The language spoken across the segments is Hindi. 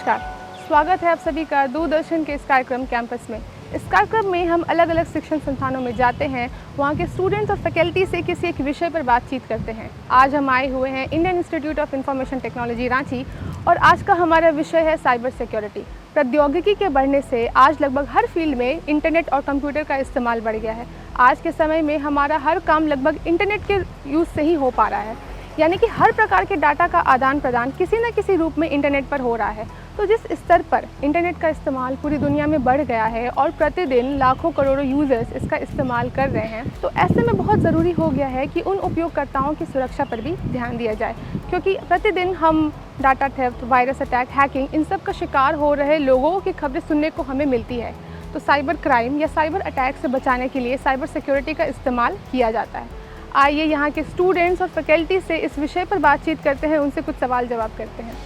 नमस्कार, स्वागत है आप सभी का दूरदर्शन के इस कार्यक्रम कैंपस में। इस कार्यक्रम में हम अलग अलग शिक्षण संस्थानों में जाते हैं, वहाँ के स्टूडेंट्स और फैकल्टी से किसी एक विषय पर बातचीत करते हैं। आज हम आए हुए हैं Indian institute of information technology Ranchi और आज का हमारा विषय है साइबर सिक्योरिटी। प्रौद्योगिकी के बढ़ने से आज लगभग हर फील्ड में इंटरनेट और कंप्यूटर का इस्तेमाल बढ़ गया है। आज के समय में हमारा हर काम लगभग इंटरनेट के यूज़ से ही हो पा रहा है, यानी कि हर प्रकार के डाटा का आदान प्रदान किसी न किसी रूप में इंटरनेट पर हो रहा है। तो जिस स्तर पर इंटरनेट का इस्तेमाल पूरी दुनिया में बढ़ गया है और प्रतिदिन लाखों करोड़ों यूज़र्स इसका इस्तेमाल कर रहे हैं, तो ऐसे में बहुत ज़रूरी हो गया है कि उन उपयोगकर्ताओं की सुरक्षा पर भी ध्यान दिया जाए, क्योंकि प्रतिदिन हम data theft, virus attack, hacking, इन सब का शिकार हो रहे लोगों की खबरें सुनने को हमें मिलती है। तो साइबर क्राइम या साइबर अटैक से बचाने के लिए साइबर सिक्योरिटी का इस्तेमाल किया जाता है। आइए यहाँ के स्टूडेंट्स और फैकल्टी से इस विषय पर बातचीत करते हैं, उनसे कुछ सवाल जवाब करते हैं।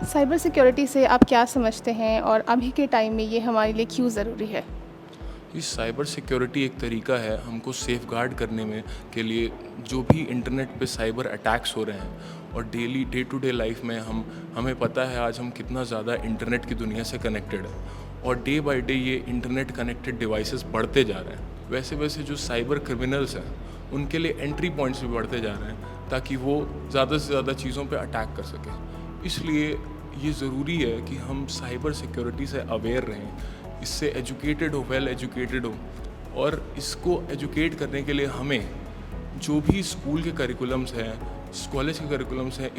साइबर सिक्योरिटी से आप क्या समझते हैं और अभी के टाइम में ये हमारे लिए क्यों ज़रूरी है? ये साइबर सिक्योरिटी एक तरीका है हमको सेफ गार्ड करने में के लिए जो भी इंटरनेट पे साइबर अटैक्स हो रहे हैं और daily day to day life में हमें पता है आज हम कितना ज़्यादा इंटरनेट की दुनिया से कनेक्टेड हैं और डे बाय डे ये इंटरनेट कनेक्टेड डिवाइसेस बढ़ते जा रहे हैं। वैसे वैसे जो साइबर क्रिमिनल्स हैं उनके लिए एंट्री पॉइंट्स भी बढ़ते जा रहे हैं ताकि वो ज़्यादा से ज़्यादा चीज़ों पे अटैक कर सकें। इसलिए ये ज़रूरी है कि हम साइबर सिक्योरिटी से अवेयर रहें, इससे एजुकेटेड हो, वेल एजुकेटेड हो। और इसको एजुकेट करने के लिए हमें जो भी स्कूल के करिकुलम्स हैं, कॉलेज के करिकुलम्स हैं,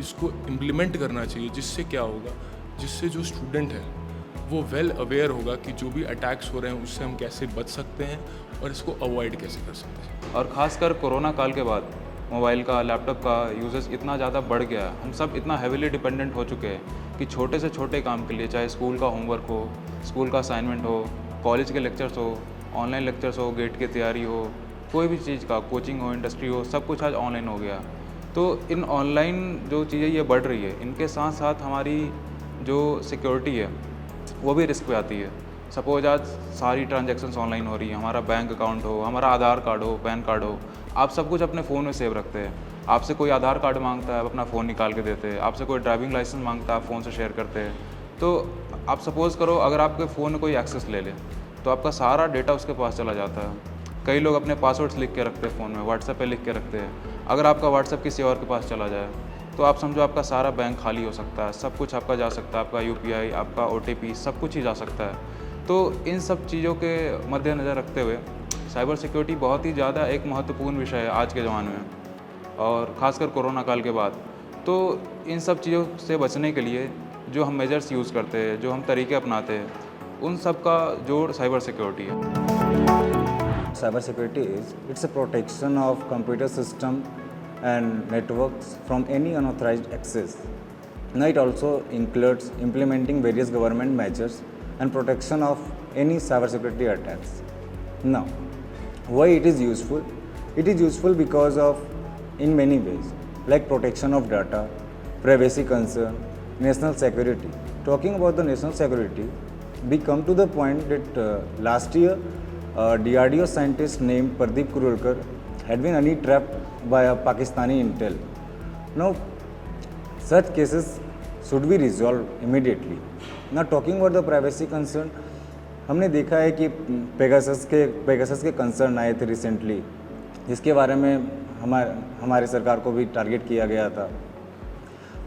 इसको इम्प्लीमेंट करना चाहिए। जिससे क्या होगा, जिससे जो स्टूडेंट है वो वेल अवेयर होगा कि जो भी अटैक्स हो रहे हैं उससे हम कैसे बच सकते हैं और इसको अवॉइड कैसे कर सकते हैं। और ख़ासकर कोरोना काल के बाद मोबाइल का, लैपटॉप का यूजेस इतना ज़्यादा बढ़ गया है, हम सब इतना हेविली डिपेंडेंट हो चुके हैं कि छोटे से छोटे काम के लिए, चाहे स्कूल का होमवर्क हो, स्कूल का असाइनमेंट हो, कॉलेज के लेक्चर्स हो, ऑनलाइन लेक्चर्स हो, गेट की तैयारी हो, कोई भी चीज़ का कोचिंग हो, इंडस्ट्री हो, सब कुछ आज ऑनलाइन हो गया। तो इन ऑनलाइन जो चीज़ें ये बढ़ रही है, इनके साथ साथ हमारी जो सिक्योरिटी है वो भी रिस्क पे आती है। सपोज आज सारी ट्रांजैक्शंस ऑनलाइन हो रही है, हमारा बैंक अकाउंट हो, हमारा आधार कार्ड हो, पैन कार्ड हो, आप सब कुछ अपने फ़ोन में सेव रखते हैं। आपसे कोई आधार कार्ड मांगता है, आप अपना फ़ोन निकाल के देते हैं। आपसे कोई ड्राइविंग लाइसेंस मांगता है, आप फ़ोन से शेयर करते हैं। तो आप सपोज़ करो अगर आपके फ़ोन में कोई एक्सेस ले ले तो आपका सारा डेटा उसके पास चला जाता है। कई लोग अपने पासवर्ड्स लिख के रखते हैं फ़ोन में, व्हाट्सएप पे लिख के रखते हैं। अगर आपका व्हाट्सएप किसी और के पास चला जाए तो आप समझो आपका सारा बैंक खाली हो सकता है, सब कुछ आपका जा सकता है, आपका UPI, आपका OTP, सब कुछ ही जा सकता है। तो इन सब चीज़ों के मद्देनज़र रखते हुए साइबर सिक्योरिटी बहुत ही ज़्यादा एक महत्वपूर्ण विषय है आज के ज़माने में और ख़ासकर कोरोना काल के बाद। तो इन सब चीज़ों से बचने के लिए जो हम मेजर्स यूज़ करते हैं, जो हम तरीके अपनाते हैं, उन सब का जोड़ साइबर सिक्योरिटी है। Cyber security it's a protection of computer system and networks from any unauthorized access. Now it also includes implementing various government measures and protection of any cyber security attacks. Now, why it is useful? It is useful because of in many ways, like protection of data, privacy concern, national security. Talking about the national security, we come to the point that last year DRDO scientist named Pradeep Kurulkar had been honey-trapped by a Pakistani intel. Now, such cases should be resolved immediately. Now, talking about the privacy concern, हमने देखा है कि पेगासस के कंसर्न आए थे रिसेंटली, जिसके बारे में हमारे सरकार को भी टारगेट किया गया था।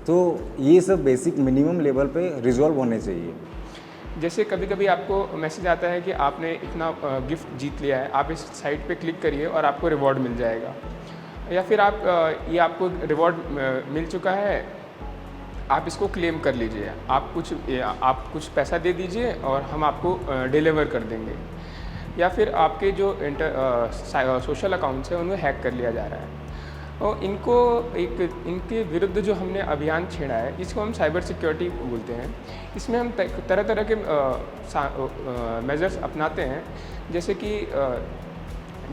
तो ये सब बेसिक मिनिमम लेवल पे रिजॉल्व होने चाहिए। जैसे कभी कभी आपको मैसेज आता है कि आपने इतना गिफ्ट जीत लिया है, आप इस साइट पे क्लिक करिए और आपको रिवॉर्ड मिल जाएगा, या फिर ये आपको रिवॉर्ड मिल चुका है, आप इसको क्लेम कर लीजिए, आप कुछ पैसा दे दीजिए और हम आपको डिलीवर कर देंगे। या फिर आपके जो सोशल अकाउंट्स हैं उनको हैक कर लिया जा रहा है। और इनके विरुद्ध जो हमने अभियान छेड़ा है, इसको हम साइबर सिक्योरिटी बोलते हैं। इसमें हम तरह तरह के मेजर्स अपनाते हैं, जैसे कि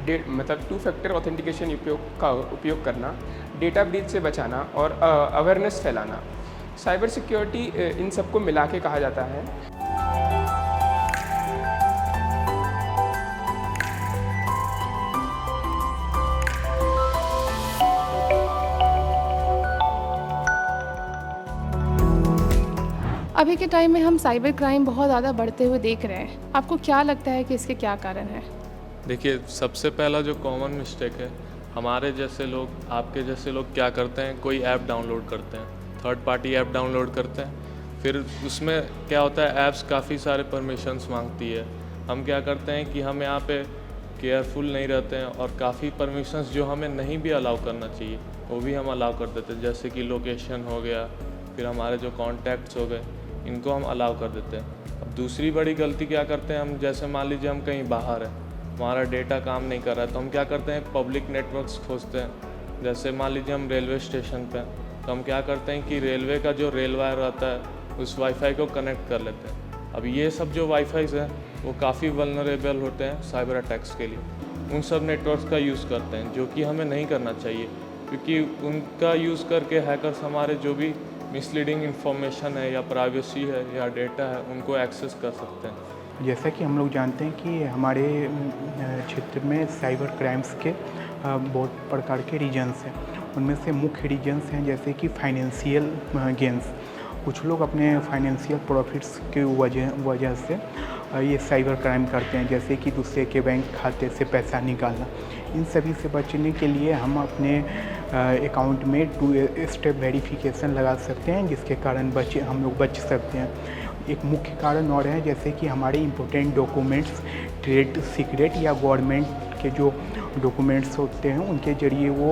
मतलब 2 फैक्टर ऑथेंटिकेशन का उपयोग करना, डेटा ब्रीच से बचाना और अवेयरनेस फैलाना। साइबर सिक्योरिटी इन सबको मिला के कहा जाता है। अभी के टाइम में हम साइबर क्राइम बहुत ज़्यादा बढ़ते हुए देख रहे हैं। आपको क्या लगता है कि इसके क्या कारण है? देखिए, सबसे पहला जो कॉमन मिस्टेक है, हमारे जैसे लोग, आपके जैसे लोग क्या करते हैं, कोई ऐप डाउनलोड करते हैं, थर्ड पार्टी ऐप डाउनलोड करते हैं, फिर उसमें क्या होता है, ऐप्स काफ़ी सारे परमिशंस मांगती है। हम क्या करते हैं कि हम यहाँ पे केयरफुल नहीं रहते हैं और काफ़ी परमिशंस जो हमें नहीं भी अलाउ करना चाहिए वो भी हम अलाउ कर देते हैं, जैसे कि लोकेशन हो गया, फिर हमारे जो कॉन्टैक्ट्स हो गए, इनको हम अलाउ कर देते हैं। अब दूसरी बड़ी गलती क्या करते हैं हम, जैसे मान लीजिए हम कहीं बाहर हैं, हमारा डेटा काम नहीं कर रहा है, तो हम क्या करते हैं, पब्लिक नेटवर्क्स खोजते हैं। जैसे मान लीजिए हम रेलवे स्टेशन पे हैं, तो हम क्या करते हैं कि रेलवे का जो रेल वायर रहता है उस वाईफाई को कनेक्ट कर लेते हैं। अब ये सब जो वाईफाईज़ हैं वो काफ़ी वल्नरेबल होते हैं साइबर अटैक्स के लिए। उन सब नेटवर्क्स का यूज़ करते हैं, जो कि हमें नहीं करना चाहिए, क्योंकि उनका यूज़ करके हैकर्स हमारे जो भी मिसलीडिंग इंफॉर्मेशन है या प्राइवेसी है या डेटा है उनको एक्सेस कर सकते हैं। जैसा कि हम लोग जानते हैं कि हमारे क्षेत्र में साइबर क्राइम्स के बहुत प्रकार के रीजन्स हैं। उनमें से मुख्य रीजन्स हैं जैसे कि फाइनेंशियल गेन्स। कुछ लोग अपने फाइनेंशियल प्रॉफिट्स की वजह से ये साइबर क्राइम करते हैं, जैसे कि दूसरे के बैंक खाते से पैसा निकालना। इन सभी से बचने के लिए हम अपने अकाउंट में 2 स्टेप वेरिफिकेशन लगा सकते हैं, जिसके कारण हम लोग बच सकते हैं। एक मुख्य कारण और है, जैसे कि हमारे इम्पोर्टेंट डॉक्यूमेंट्स, ट्रेड सीक्रेट या गवर्नमेंट के जो डॉक्यूमेंट्स होते हैं उनके ज़रिए वो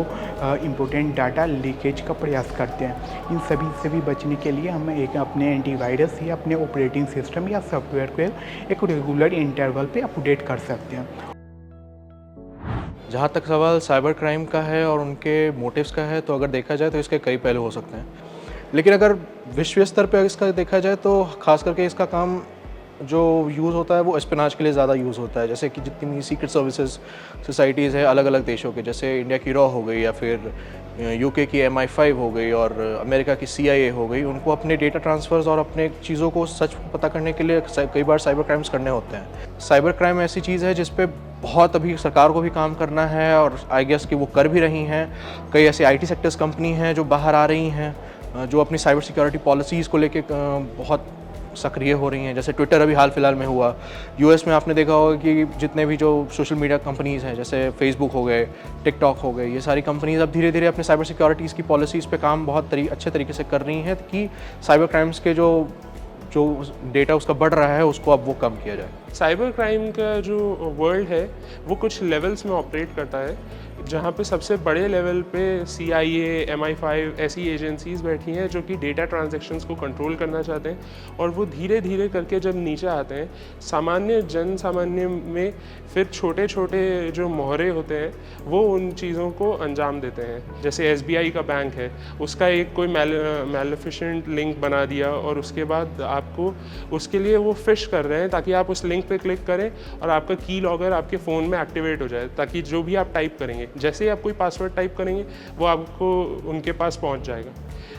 इम्पोर्टेंट डाटा लीकेज का प्रयास करते हैं। इन सभी से भी बचने के लिए हम एक अपने एंटीवायरस या अपने ऑपरेटिंग सिस्टम या सॉफ्टवेयर को एक रेगुलर इंटरवल पे अपडेट कर सकते हैं। जहाँ तक सवाल साइबर क्राइम का है और उनके मोटिव्स का है, तो अगर देखा जाए तो इसके कई पहलू हो सकते हैं। लेकिन अगर विश्व स्तर पर इसका देखा जाए तो ख़ास करके इसका काम जो यूज़ होता है वो एस्पिनाज के लिए ज़्यादा यूज़ होता है। जैसे कि जितनी सीक्रेट सर्विसेज सोसाइटीज़ है अलग अलग देशों के, जैसे इंडिया की रॉ हो गई या फिर यूके की MI5 हो गई और अमेरिका की CIA हो गई, उनको अपने डेटा ट्रांसफ़र्स और अपने चीज़ों को सच पता करने के लिए कई बार साइबर क्राइम्स करने होते हैं। साइबर क्राइम ऐसी चीज़ है जिस पे बहुत अभी सरकार को भी काम करना है और आई गेस कि वो कर भी रही हैं। कई ऐसे IT सेक्टर्स कंपनी हैं जो बाहर आ रही हैं, जो अपनी साइबर सिक्योरिटी पॉलिसीज़ को लेके बहुत सक्रिय हो रही हैं। जैसे ट्विटर अभी हाल फिलहाल में हुआ। US में आपने देखा होगा कि जितने भी जो सोशल मीडिया कंपनीज़ हैं, जैसे फेसबुक हो गए, टिकटॉक हो गए, ये सारी कंपनीज़ अब धीरे धीरे अपने साइबर सिक्योरिटीज़ की पॉलिसीज़ पे काम बहुत अच्छे तरीके से कर रही हैं कि साइबर क्राइम्स के जो डेटा उसका बढ़ रहा है उसको अब वो कम किया जाए। साइबर क्राइम का जो वर्ल्ड है वो कुछ लेवल्स में ऑपरेट करता है, जहाँ पे सबसे बड़े लेवल पे CIA, MI5 ऐसी एजेंसीज़ बैठी हैं जो कि डेटा ट्रांजैक्शंस को कंट्रोल करना चाहते हैं, और वो धीरे धीरे करके जब नीचे आते हैं सामान्य जन सामान्य में, फिर छोटे छोटे जो मोहरे होते हैं वो उन चीज़ों को अंजाम देते हैं। जैसे SBI का बैंक है, उसका एक कोई मैलिफिशेंट लिंक बना दिया और उसके बाद आपको उसके लिए वो फिश कर रहे हैं ताकि आप उस लिंक पे क्लिक करें और आपका की लॉगर आपके फ़ोन में एक्टिवेट हो जाए, ताकि जो भी आप टाइप करेंगे, जैसे ही आप कोई पासवर्ड टाइप करेंगे वो आपको उनके पास पहुंच जाएगा।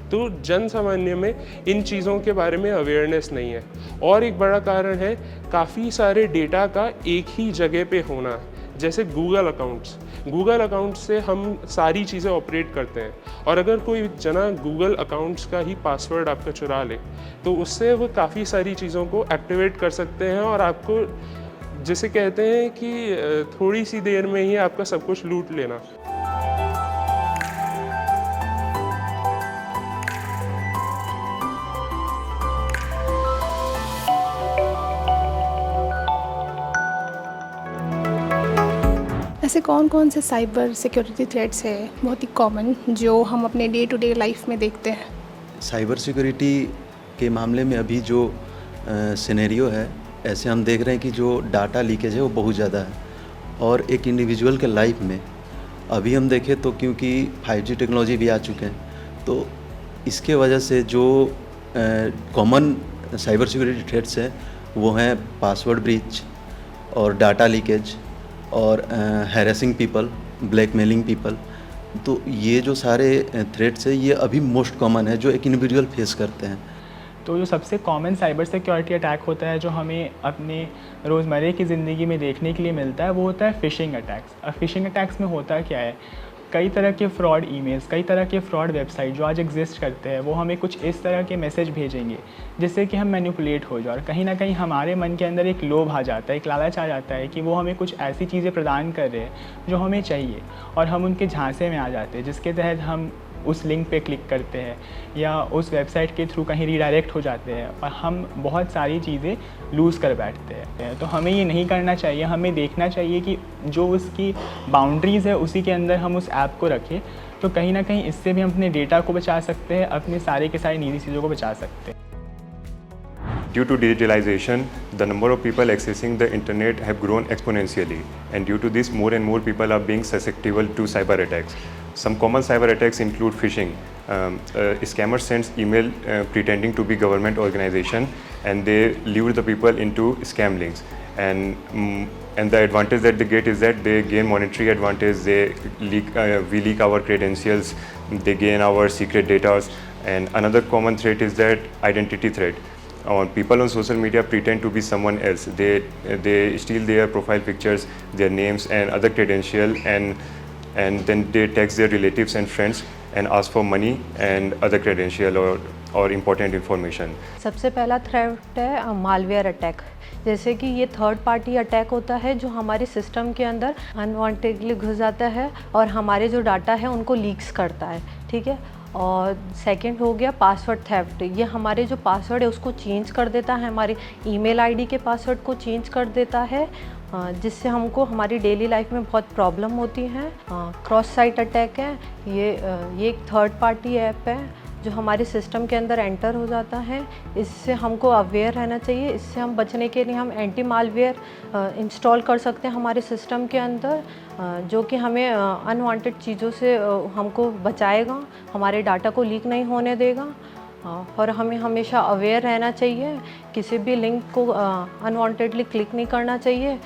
तो जन सामान्य में इन चीज़ों के बारे में अवेयरनेस नहीं है। और एक बड़ा कारण है काफ़ी सारे डेटा का एक ही जगह पे होना, जैसे गूगल अकाउंट्स से हम सारी चीज़ें ऑपरेट करते हैं, और अगर कोई जना गूगल अकाउंट्स का ही पासवर्ड आपका चुरा ले तो उससे वो काफ़ी सारी चीज़ों को एक्टिवेट कर सकते हैं और आपको, जिसे कहते हैं कि थोड़ी सी देर में ही आपका सब कुछ लूट लेना। ऐसे कौन कौन से साइबर सिक्योरिटी थ्रेट्स हैं बहुत ही कॉमन जो हम अपने डे टू डे लाइफ में देखते हैं? साइबर सिक्योरिटी के मामले में अभी जो सिनेरियो है, ऐसे हम देख रहे हैं कि जो डाटा लीकेज है वो बहुत ज़्यादा है। और एक इंडिविजुअल के लाइफ में अभी हम देखें तो क्योंकि 5G टेक्नोलॉजी भी आ चुके हैं, तो इसके वजह से जो कॉमन साइबर सिक्योरिटी थ्रेट्स हैं वो हैं पासवर्ड ब्रीच और डाटा लीकेज और हैरेसिंग पीपल, ब्लैकमेलिंग पीपल, तो ये जो सारे थ्रेट्स है ये अभी मोस्ट कॉमन है जो एक इंडिविजुअल फेस करते हैं। तो जो सबसे कॉमन साइबर सिक्योरिटी अटैक होता है जो हमें अपने रोज़मर्रा की ज़िंदगी में देखने के लिए मिलता है वो होता है फ़िशिंग अटैक्स। अब फ़िशिंग अटैक्स में होता क्या है, कई तरह के फ्रॉड ईमेल्स, कई तरह के फ्रॉड वेबसाइट जो आज एग्जिस्ट करते हैं वो हमें कुछ इस तरह के मैसेज भेजेंगे जिससे कि हम मैनिपुलेट हो जाए और कहीं ना कहीं हमारे मन के अंदर एक लोभ आ जाता है, एक लालच आ जाता है कि वो हमें कुछ ऐसी चीज़ें प्रदान कर रहे हैं जो हमें चाहिए और हम उनके झांसे में आ जाते हैं, जिसके तहत हम उस लिंक पे क्लिक करते हैं या उस वेबसाइट के थ्रू कहीं रीडायरेक्ट हो जाते हैं और हम बहुत सारी चीज़ें लूज़ कर बैठते हैं। तो हमें ये नहीं करना चाहिए, हमें देखना चाहिए कि जो उसकी बाउंड्रीज़ है उसी के अंदर हम उस ऐप को रखें, तो कहीं ना कहीं इससे भी हम अपने डेटा को बचा सकते हैं, अपने सारे के सारे निजी चीज़ों को बचा सकते हैं। Due to digitalization, the number of people accessing the internet have grown exponentially, and due to this, more and more people are being susceptible to cyber attacks. Some common cyber attacks include phishing. A scammer sends email pretending to be government organization, and they lure the people into scam links. And the advantage that they get is that they gain monetary advantage. We leak our credentials. They gain our secret data. And another common threat is that identity threat. People on social media pretend to be someone else. They steal their profile pictures, their names and other credentials, and then they text their relatives and friends and ask for money and other credential or important information. सबसे पहला थ्रेट है मालवेयर अटैक। जैसे कि ये थर्ड पार्टी अटैक होता है जो हमारे सिस्टम के अंदर अनवांटेडली घुस जाता है और हमारे जो डाटा है उनको लीक्स करता है, ठीक है। और सेकंड हो गया पासवर्ड थेफ्ट। ये हमारे जो पासवर्ड है उसको चेंज कर देता है, हमारे ईमेल आईडी के पासवर्ड को चेंज कर देता है, जिससे हमको हमारी डेली लाइफ में बहुत प्रॉब्लम होती है। क्रॉस साइट अटैक है, ये एक थर्ड पार्टी ऐप है जो हमारे सिस्टम के अंदर एंटर हो जाता है। इससे हमको अवेयर रहना चाहिए। इससे हम बचने के लिए हम एंटी मालवेयर इंस्टॉल कर सकते हैं हमारे सिस्टम के अंदर, जो कि हमें अनवांटेड चीज़ों से हमको बचाएगा, हमारे डाटा को लीक नहीं होने देगा। और हमें हमेशा अवेयर रहना चाहिए, किसी भी लिंक को अनवांटेडली क्लिक नहीं करना चाहिए।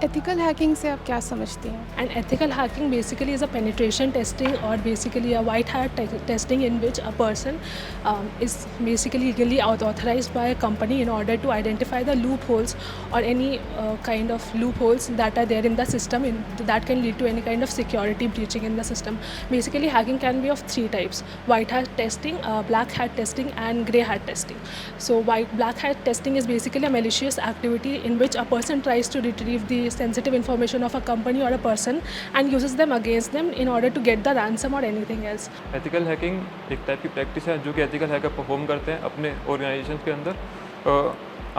एथिकल हैकिंग से आप क्या समझती हैं? And ethical hacking basically is a penetration testing or basically a white hat testing in which a person is basically legally authorized by a company in order to identify the loopholes or any kind of loopholes that are there in the system that can lead to any kind of security breaching in the system. Basically hacking can be of three types: white hat testing, black hat testing and grey hat testing. So black hat testing is basically a malicious activity in which a person tries to retrieve the sensitive information of a company or a person and uses them against them in order to get the ransom or anything else. Ethical hacking एक टाइप की प्रैक्टिस है जो कि एथिकल हैकर परफॉर्म करते हैं अपने ऑर्गेनाइजेशन के अंदर।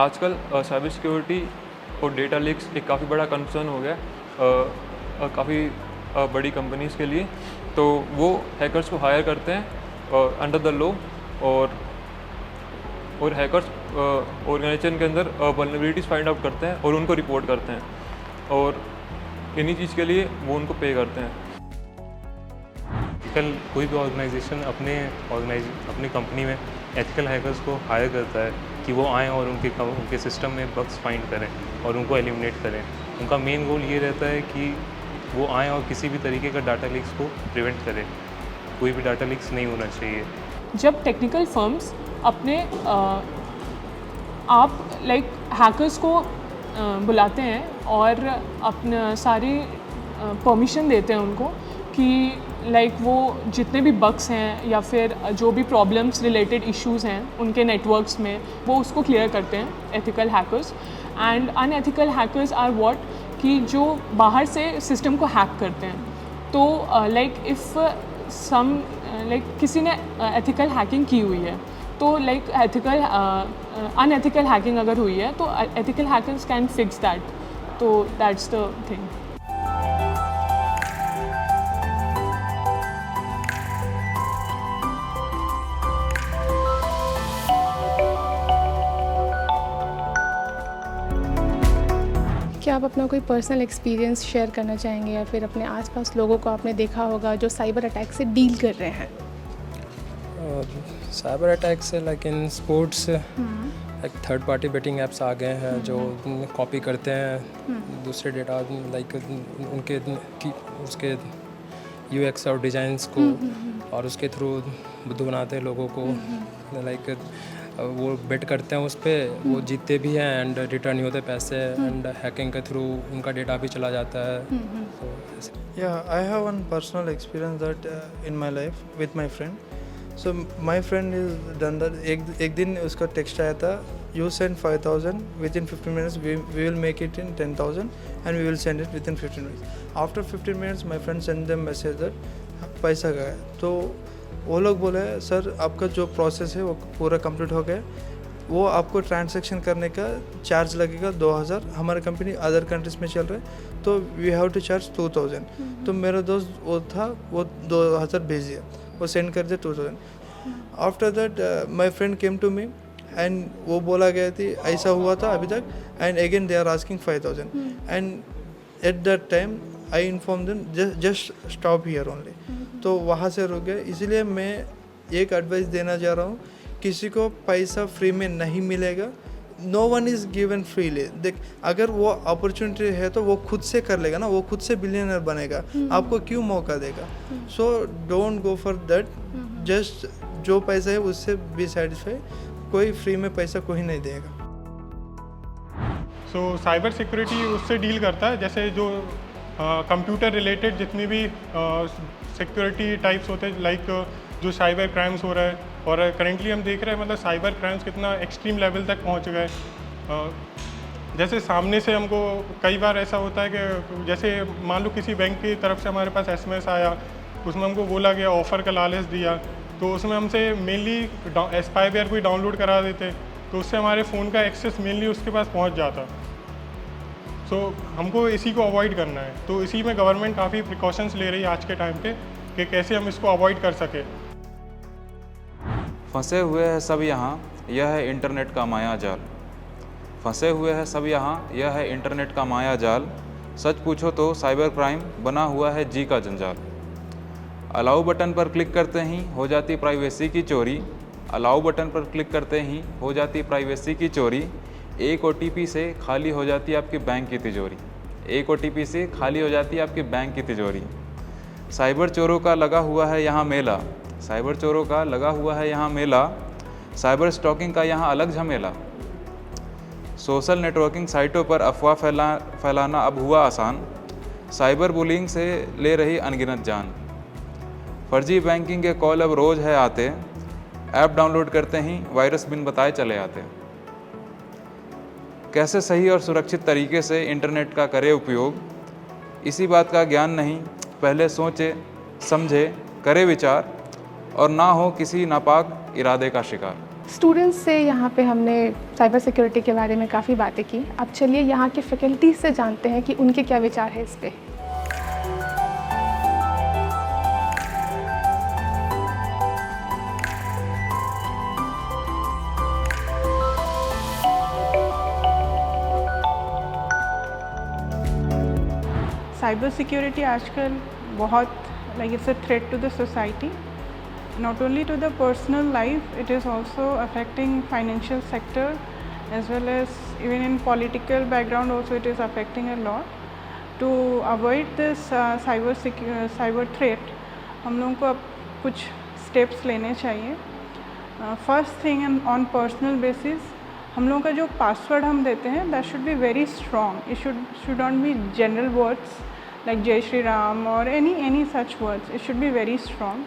आजकल साइबर सिक्योरिटी और डेटा लीक्स एक काफ़ी बड़ा कंसर्न हो गया काफ़ी बड़ी कंपनीज़ के लिए। तो वो हैकर्स को हायर करते हैं अंडर द लॉ और हैकर्स ऑर्गेनाइजेशन के अंदर वल्नरेबिलिटीज़ फाइंड आउट करते हैं और उनको रिपोर्ट करते हैं और इन्हीं चीज़ के लिए वो उनको पे करते हैं। कल कोई भी ऑर्गेनाइजेशन अपनी कंपनी में एथिकल हैकर्स को हायर करता है कि वो आएँ और उनके सिस्टम में बग्स फाइंड करें और उनको एलिमिनेट करें। उनका मेन गोल ये रहता है कि वो आएँ और किसी भी तरीके का डाटा लीक्स को प्रिवेंट करें। कोई भी डाटा लीक्स नहीं होना चाहिए। जब टेक्निकल फर्म्स अपने हैकर्स को बुलाते हैं और अपना सारी परमिशन देते हैं उनको कि वो जितने भी बग्स हैं या फिर जो भी प्रॉब्लम्स रिलेटेड इश्यूज़ हैं उनके नेटवर्क्स में वो उसको क्लियर करते हैं ethical hackers. And unethical hackers are what कि जो बाहर से सिस्टम को हैक करते हैं। तो इफ़ सम किसी ने एथिकल हैकिंग की हुई है तो अनएथिकल हैकिंग अगर हुई है तो ethical hackers can fix that. तो दैट्स द थिंग। क्या आप अपना कोई पर्सनल एक्सपीरियंस शेयर करना चाहेंगे या फिर अपने आसपास लोगों को आपने देखा होगा जो साइबर अटैक से डील कर रहे हैं? Cyber attacks like in sports, like third party betting apps आ गए हैं जो कॉपी करते हैं दूसरे डेटा, लाइक उनके उसके यूएक्स और डिज़ाइंस को और उसके थ्रू बुद्धू बनाते हैं लोगों को, लाइक वो बेट करते हैं उस पर, वो जीतते भी हैं एंड रिटर्न नहीं होते पैसे, एंड हैकिंग के थ्रू उनका डेटा भी चला जाता है। Yeah, I have one personal experience that in my life with my friend. So my friend is done that. एक दिन उसका text आया था, you send 5,000 within 15 minutes. We will make it in 10,000 and we will send it within 15 minutes. After 15 minutes, my friend sent them message that पैसा गया। तो वो लोग बोले सर आपका जो प्रोसेस है वो पूरा कंप्लीट हो गया, वो आपको ट्रांजैक्शन करने का चार्ज लगेगा 2,000, हमारी कंपनी अदर कंट्रीज में चल रहा है तो वी हैव टू चार्ज 2,000। तो मेरा दोस्त वो था, वो 2,000 भेज दिया, वो सेंड कर दिया 2,000। After that my friend came to me and वो बोला गया थी ऐसा हुआ था अभी तक, and again they are asking 5,000 and at that time I inform them just stop here only. तो वहाँ से रुक गए। इसलिए मैं एक एडवाइस देना चाह रहा हूँ, किसी को पैसा फ्री में नहीं मिलेगा, no one is given freely. देख अगर वो अपॉर्चुनिटी है तो वो खुद से कर लेगा ना, वो खुद से बिलियनर बनेगा, आपको क्यों मौका देगा? So don't go for that, just जो पैसा है उससे बी सेटिस्फाई, कोई फ्री में पैसा कोई नहीं देगा। सो साइबर सिक्योरिटी उससे डील करता है जैसे जो कंप्यूटर रिलेटेड जितनी भी सिक्योरिटी टाइप्स होते हैं, लाइक जो साइबर क्राइम्स हो रहा है, और करेंटली हम देख रहे हैं मतलब साइबर क्राइम्स कितना एक्सट्रीम लेवल तक पहुंच गए। जैसे सामने से हमको कई बार ऐसा होता है कि जैसे मान लो किसी बैंक की तरफ से हमारे पास SMS आया, उसमें हमको बोला गया ऑफ़र का लालच दिया, तो उसमें हमसे मेनली स्पाईवेयर कोई डाउनलोड करा देते, तो उससे हमारे फ़ोन का एक्सेस मेनली उसके पास पहुंच जाता। सो हमको इसी को अवॉइड करना है, तो इसी में गवर्नमेंट काफ़ी प्रिकॉशंस ले रही है आज के टाइम पे कि कैसे हम इसको अवॉइड कर सकें। फंसे हुए हैं सब यहाँ, यह है इंटरनेट का माया जाल। फंसे हुए हैं सब यहाँ, यह है इंटरनेट का माया जाल। सच पूछो तो साइबर क्राइम बना हुआ है जी का जंजाल। अलाउ बटन पर क्लिक करते ही हो जाती प्राइवेसी की चोरी। अलाउ बटन पर क्लिक करते ही हो जाती प्राइवेसी की चोरी। एक OTP से खाली हो जाती आपकी बैंक की तिजोरी। एक OTP से खाली हो जाती आपकी बैंक की तिजोरी। साइबर चोरों का लगा हुआ है यहाँ मेला। साइबर चोरों का लगा हुआ है यहाँ मेला। साइबर स्टॉकिंग का यहाँ अलग झमेला। सोशल नेटवर्किंग साइटों पर अफवाह फैलाना अब हुआ आसान। साइबर बुलिंग से ले रही अनगिनत जान। फर्जी बैंकिंग के कॉल अब रोज़ है आते। ऐप डाउनलोड करते ही वायरस बिन बताए चले आते। कैसे सही और सुरक्षित तरीके से इंटरनेट का करे उपयोग, इसी बात का ज्ञान नहीं। पहले सोचे समझे करे विचार, और ना हो किसी नापाक इरादे का शिकार। स्टूडेंट्स से यहाँ पे हमने साइबर सिक्योरिटी के बारे में काफ़ी बातें की। अब चलिए यहाँ के फैकल्टी से जानते हैं कि उनके क्या विचार है इस पे। साइबर सिक्योरिटी आजकल बहुत like it's a threat to the society, not only to the personal life, it is also affecting financial sector as well as even in political background also it is affecting a lot. To avoid this cyber threat, हम लोगों को अब कुछ steps लेने चाहिए। First thing on personal basis, हम लोगों का जो password हम देते हैं that should be very strong. It should not be general words like Jai Shri Ram or any such words. It should be very strong.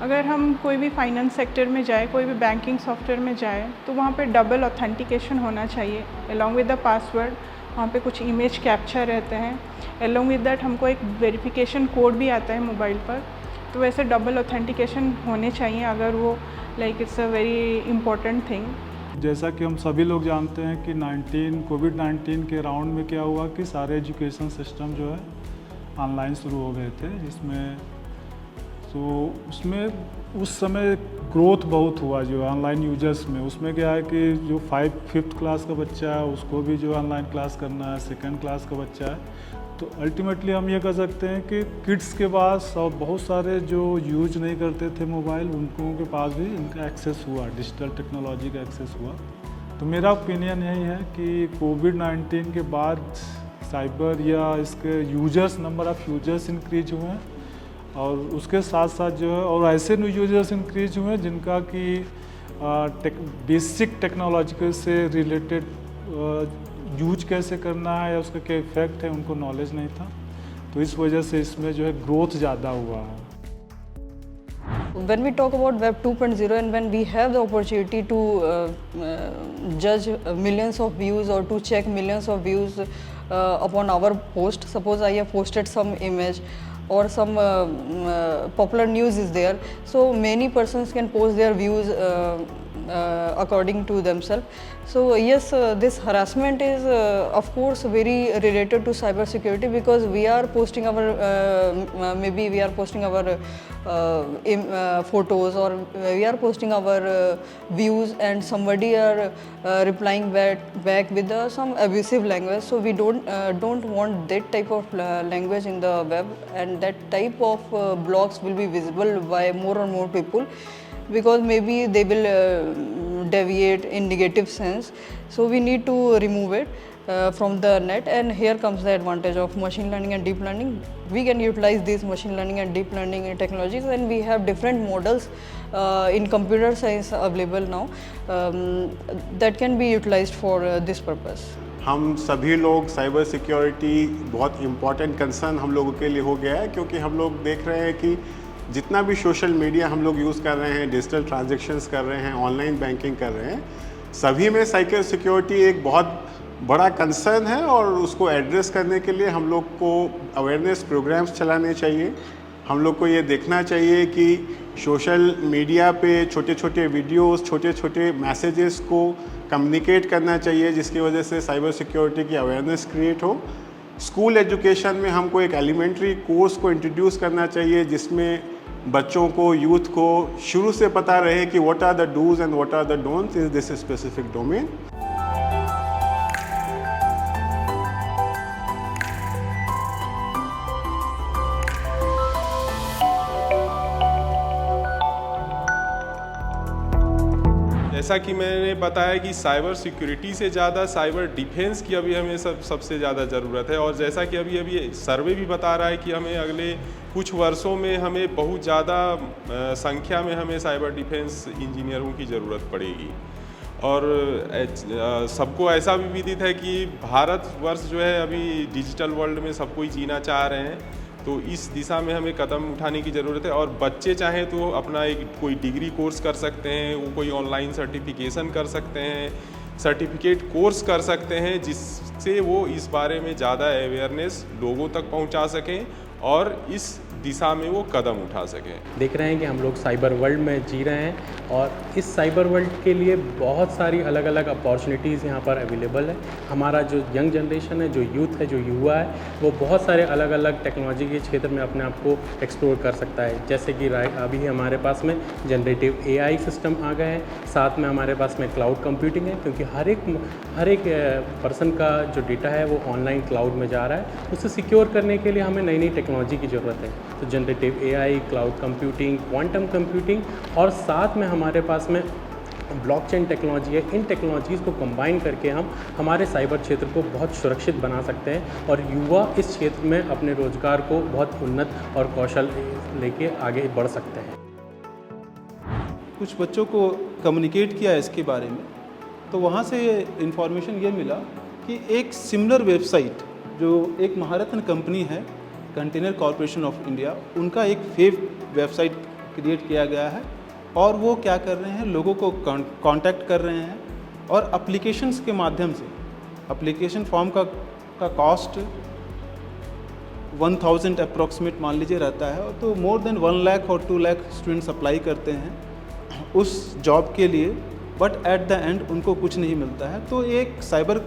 अगर हम कोई भी फाइनेंस सेक्टर में जाए, कोई भी बैंकिंग सॉफ्टवेयर में जाए, तो वहाँ पे डबल ऑथेंटिकेशन होना चाहिए अलॉन्ग विद द पासवर्ड। वहाँ पे कुछ इमेज कैप्चर रहते हैं, अलॉन्ग विद दैट हमको एक वेरिफिकेशन कोड भी आता है मोबाइल पर। तो वैसे डबल ऑथेंटिकेशन होने चाहिए अगर वो like it's a very important thing. जैसा कि हम सभी लोग जानते हैं कि कोविड-19 के राउंड में क्या हुआ कि सारे एजुकेशन सिस्टम जो है ऑनलाइन शुरू हो गए थे, जिसमें तो उसमें उस समय ग्रोथ बहुत हुआ जो ऑनलाइन यूजर्स में। उसमें क्या है कि जो 5th क्लास का बच्चा है उसको भी जो ऑनलाइन क्लास करना है, 2nd क्लास का बच्चा है तो अल्टीमेटली हम ये कह सकते हैं कि किड्स के पास और बहुत सारे जो यूज नहीं करते थे मोबाइल, उनको के पास भी इनका एक्सेस हुआ, डिजिटल टेक्नोलॉजी का एक्सेस हुआ। तो मेरा ओपिनियन यही है कि कोविड-19 के बाद साइबर या इसके users, number of users increase हुए हैं और उसके साथ साथ जो है और ऐसे न्यू यूजर्स इंक्रीज हुए हैं जिनका कि बेसिक टेक्नोलॉजिकल से रिलेटेड यूज कैसे करना है या उसका क्या इफेक्ट है उनको नॉलेज नहीं था, तो इस वजह से इसमें जो है ग्रोथ ज़्यादा हुआ है। When we talk about Web 2.0 and when we have the opportunity to judge millions of views or to check millions of views upon our post, suppose I have posted some image or some popular news is there, so many persons can post their views according to themselves. So yes, this harassment is of course very related to cyber security, because we are posting our maybe we are posting our photos or we are posting our views and somebody are replying back with some abusive language. So we don't want that type of language in the web, and that type of blogs will be visible by more and more people, because maybe they will deviate in negative sense. So we need to remove it from the net, and here comes the advantage of machine learning and deep learning. We can utilize these machine learning and deep learning technologies, and we have different models in computer science available now that can be utilized for this purpose. हम सभी लोग साइबर सिक्योरिटी बहुत इम्पॉर्टेंट कंसर्न हम लोगों के लिए हो गया है, क्योंकि हम लोग देख रहे हैं कि जितना भी सोशल मीडिया हम लोग यूज़ कर रहे हैं, डिजिटल ट्रांजैक्शंस कर रहे हैं, ऑनलाइन बैंकिंग कर रहे हैं, सभी में साइबर सिक्योरिटी एक बहुत बड़ा कंसर्न है और उसको एड्रेस करने के लिए हम लोग को अवेयरनेस प्रोग्राम्स चलाने चाहिए। हम लोग को ये देखना चाहिए कि सोशल मीडिया पे छोटे छोटे वीडियोस, छोटे छोटे मैसेजेस को कम्युनिकेट करना चाहिए, जिसकी वजह से साइबर सिक्योरिटी की अवेयरनेस क्रिएट हो। स्कूल एजुकेशन में हमको एक एलिमेंट्री कोर्स को इंट्रोड्यूस करना चाहिए, जिसमें बच्चों को, यूथ को शुरू से पता रहे कि what are the dos and what are the don'ts in this specific domain. जैसा कि मैंने बताया कि साइबर सिक्योरिटी से ज़्यादा साइबर डिफेंस की अभी हमें सबसे ज़्यादा ज़रूरत है, और जैसा कि अभी सर्वे भी बता रहा है कि हमें अगले कुछ वर्षों में हमें बहुत ज़्यादा संख्या में हमें साइबर डिफेंस इंजीनियरों की ज़रूरत पड़ेगी। और सबको ऐसा भी विदित है कि भारतवर्ष जो है अभी डिजिटल वर्ल्ड में सब कोई जीना चाह रहे हैं, तो इस दिशा में हमें कदम उठाने की ज़रूरत है। और बच्चे चाहें तो अपना एक कोई डिग्री कोर्स कर सकते हैं, वो कोई ऑनलाइन सर्टिफिकेशन कर सकते हैं, सर्टिफिकेट कोर्स कर सकते हैं, जिससे वो इस बारे में ज़्यादा अवेयरनेस लोगों तक पहुंचा सकें और इस दिशा में वो कदम उठा सकें। देख रहे हैं कि हम लोग साइबर वर्ल्ड में जी रहे हैं और इस साइबर वर्ल्ड के लिए बहुत सारी अलग अलग अपॉर्चुनिटीज़ यहाँ पर अवेलेबल है। हमारा जो यंग जनरेशन है, जो यूथ है, जो युवा है, वो बहुत सारे अलग अलग टेक्नोलॉजी के क्षेत्र में अपने आप को एक्सप्लोर कर सकता है। जैसे कि अभी हमारे पास में जनरेटिव AI सिस्टम आ गए हैं, साथ में हमारे पास में क्लाउड कंप्यूटिंग है, क्योंकि हर एक पर्सन का जो डेटा है वो ऑनलाइन क्लाउड में जा रहा है। उसे सिक्योर करने के लिए हमें नई नई टेक्नोलॉजी की ज़रूरत है। तो generative AI, cloud computing, quantum computing और साथ में हमारे पास में ब्लॉकचेन टेक्नोलॉजी है। इन टेक्नोलॉजीज़ को कंबाइन करके हम हमारे साइबर क्षेत्र को बहुत सुरक्षित बना सकते हैं और युवा इस क्षेत्र में अपने रोजगार को बहुत उन्नत और कौशल लेके आगे बढ़ सकते हैं। कुछ बच्चों को कम्युनिकेट किया इसके बारे में, तो वहाँ से इन्फॉर्मेशन ये मिला कि एक सिमिलर वेबसाइट जो एक महारत्न कंपनी है, कंटेनर कॉरपोरेशन ऑफ इंडिया, उनका एक फेक वेबसाइट क्रिएट किया गया है और वो क्या कर रहे हैं, लोगों को कांटेक्ट कर रहे हैं और एप्लीकेशंस के माध्यम से, एप्लीकेशन फॉर्म का कॉस्ट 1000 अप्रॉक्सीमेट मान लीजिए रहता है, तो मोर देन 1 लाख और 2 लाख स्टूडेंट्स अप्लाई करते हैं उस जॉब के लिए, बट एट द एंड उनको कुछ नहीं मिलता है। तो एक साइबर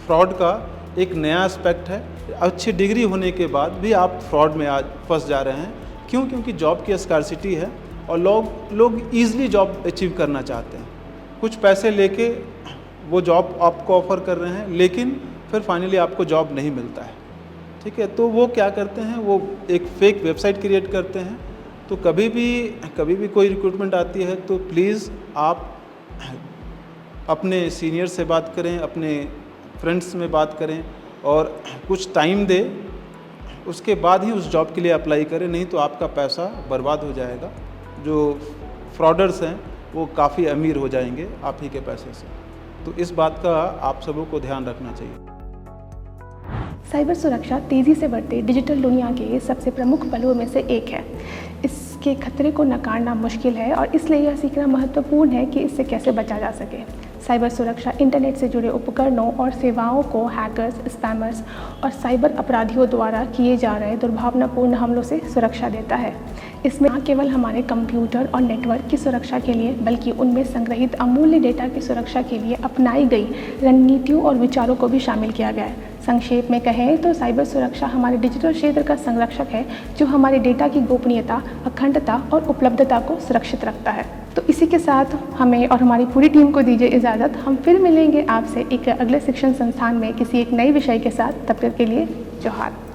फ्रॉड का एक नया एस्पेक्ट है। अच्छी डिग्री होने के बाद भी आप फ्रॉड में आज फंस जा रहे हैं। क्यों? क्योंकि जॉब की स्कार्सिटी है और लोग ईज़िली जॉब अचीव करना चाहते हैं। कुछ पैसे लेके वो जॉब आपको ऑफ़र कर रहे हैं, लेकिन फिर फाइनली आपको जॉब नहीं मिलता है। ठीक है। तो वो क्या करते हैं, वो एक फेक वेबसाइट क्रिएट करते हैं। तो कभी भी कोई रिक्रूटमेंट आती है तो प्लीज़ आप अपने सीनियर से बात करें, अपने फ्रेंड्स में बात करें और कुछ टाइम दें, उसके बाद ही उस जॉब के लिए अप्लाई करें, नहीं तो आपका पैसा बर्बाद हो जाएगा। जो फ्रॉडर्स हैं वो काफ़ी अमीर हो जाएंगे आप ही के पैसे से। तो इस बात का आप सबों को ध्यान रखना चाहिए। साइबर सुरक्षा तेज़ी से बढ़ते डिजिटल दुनिया के सबसे प्रमुख पहलुओं में से एक है। इसके खतरे को नकारना मुश्किल है और इसलिए यह सीखना महत्वपूर्ण है कि इससे कैसे बचा जा सके। साइबर सुरक्षा इंटरनेट से जुड़े उपकरणों और सेवाओं को हैकर्स, स्पैमर्स और साइबर अपराधियों द्वारा किए जा रहे दुर्भावनापूर्ण हमलों से सुरक्षा देता है। इसमें न केवल हमारे कंप्यूटर और नेटवर्क की सुरक्षा के लिए बल्कि उनमें संग्रहित अमूल्य डेटा की सुरक्षा के लिए अपनाई गई रणनीतियों और विचारों को भी शामिल किया गया है। संक्षेप में कहें तो साइबर सुरक्षा हमारे डिजिटल क्षेत्र का संरक्षक है जो हमारे डेटा की गोपनीयता, अखंडता और उपलब्धता को सुरक्षित रखता है। तो इसी के साथ हमें और हमारी पूरी टीम को दीजिए इजाज़त। हम फिर मिलेंगे आपसे एक अगले शिक्षण संस्थान में किसी एक नए विषय के साथ। तब तक के लिए जोहार।